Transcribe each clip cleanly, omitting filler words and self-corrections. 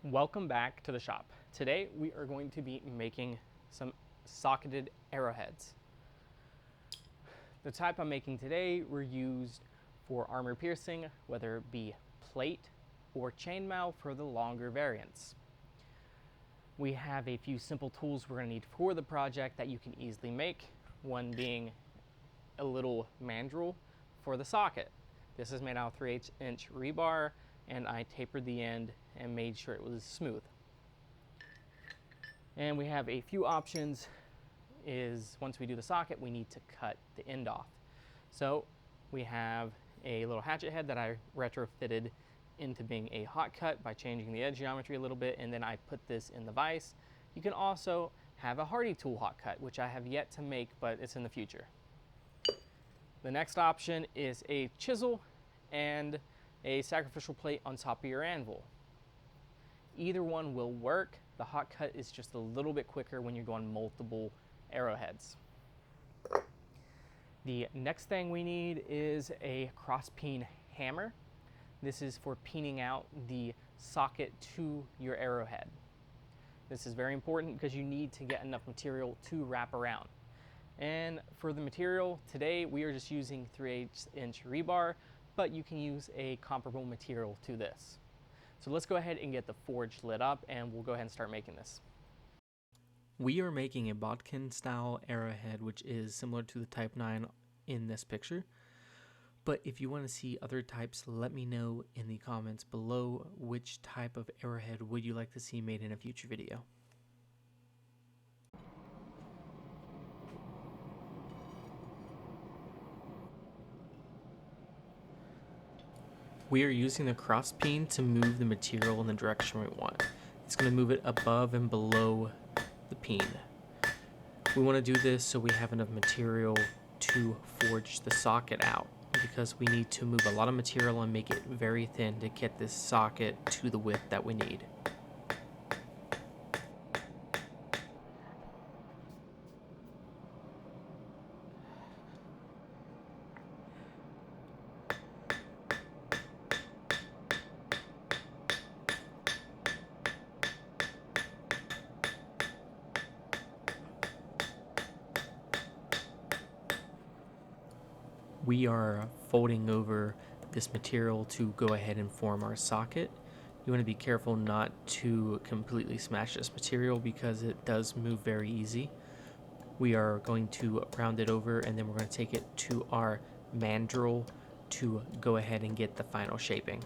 Welcome back to the shop. Today we are going to be making some socketed arrowheads. The type I'm making today were used for armor piercing, whether it be plate or chainmail for the longer variants. We have a few simple tools we're going to need for the project that you can easily make, one being a little mandrel for the socket. This is made out of 3/8-inch rebar, and I tapered the end and made sure it was smooth. And we have a few options. Is once we do the socket, we need to cut the end off. So we have a little hatchet head that I retrofitted into being a hot cut by changing the edge geometry a little bit, and then I put this in the vise. You can also have a Hardy tool hot cut, which I have yet to make, but it's in the future. The next option is a chisel and a sacrificial plate on top of your anvil. Either one will work. The hot cut is just a little bit quicker when you're going multiple arrowheads. The next thing we need is a cross peen hammer. This is for peening out the socket to your arrowhead. This is very important because you need to get enough material to wrap around. And for the material, today we are just using 3/8-inch rebar, but you can use a comparable material to this. So let's go ahead and get the forge lit up and we'll go ahead and start making this. We are making a Botkin style arrowhead, which is similar to the Type 9 in this picture. But if you want to see other types, let me know in the comments below which type of arrowhead would you like to see made in a future video. We are using the cross peen to move the material in the direction we want. It's going to move it above and below the peen. We want to do this so we have enough material to forge the socket out, because we need to move a lot of material and make it very thin to get this socket to the width that we need. We are folding over this material to go ahead and form our socket. You want to be careful not to completely smash this material because it does move very easy. We are going to round it over and then we're going to take it to our mandrel to go ahead and get the final shaping.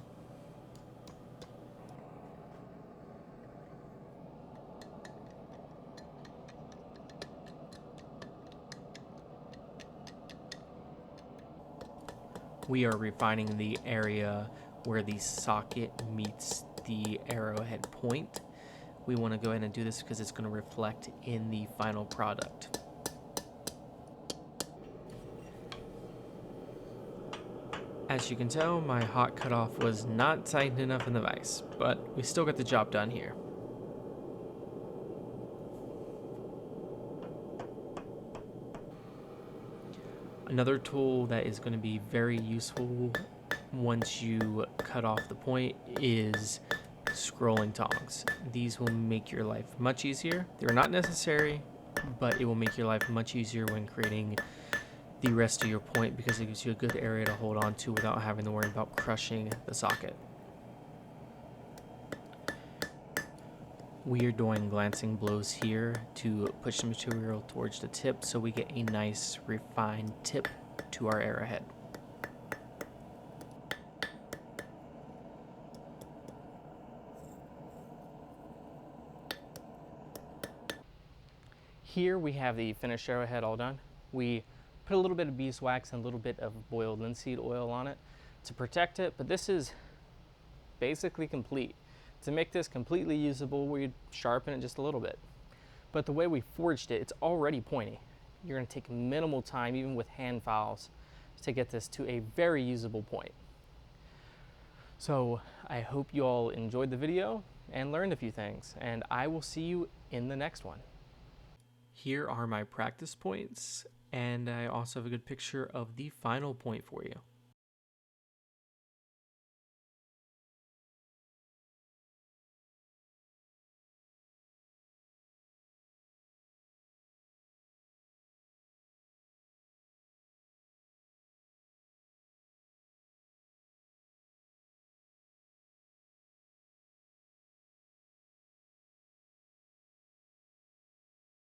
We are refining the area where the socket meets the arrowhead point. We want to go ahead and do this because it's going to reflect in the final product. As you can tell, my hot cutoff was not tightened enough in the vise, but we still got the job done here. Another tool that is going to be very useful once you cut off the point is scrolling tongs. These will make your life much easier. They're not necessary, but it will make your life much easier when creating the rest of your point because it gives you a good area to hold on to without having to worry about crushing the socket. We are doing glancing blows here to push the material towards the tip so we get a nice refined tip to our arrowhead. Here we have the finished arrowhead all done. We put a little bit of beeswax and a little bit of boiled linseed oil on it to protect it, but this is basically complete. To make this completely usable, we'd sharpen it just a little bit. But the way we forged it, it's already pointy. You're going to take minimal time, even with hand files, to get this to a very usable point. So I hope you all enjoyed the video and learned a few things, and I will see you in the next one. Here are my practice points, and I also have a good picture of the final point for you.